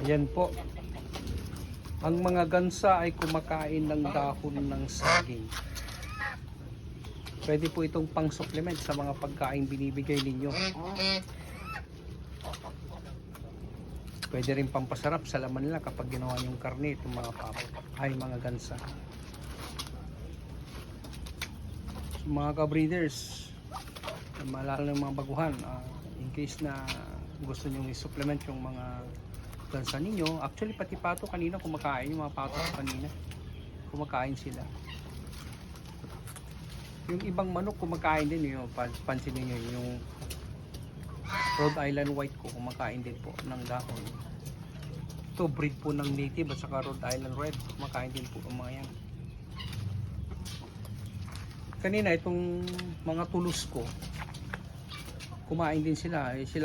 Ayan po. Ang mga gansa ay kumakain ng dahon ng saging. Pwede po itong pang supplement sa mga pagkain binibigay ninyo. Pwede rin pampasarap sa laman nila kapag ginawa yung karne itong mga papo ay mga gansa. So, mga ka-breeders, maalala ng mga baguhan, in case na gusto nyo i-supplement yung mga gansa ninyo, actually pati pato kanina kumakain, yung mga pato kanina kumakain sila. Yung ibang manok kumakain din, yung pansin niyo yung Rhode Island White ko kumakain din po ng dahon. Ito breed po ng native at saka Rhode Island Red, kumakain din po ang mga yan. Kanina itong mga tulos ko kumain din sila, sila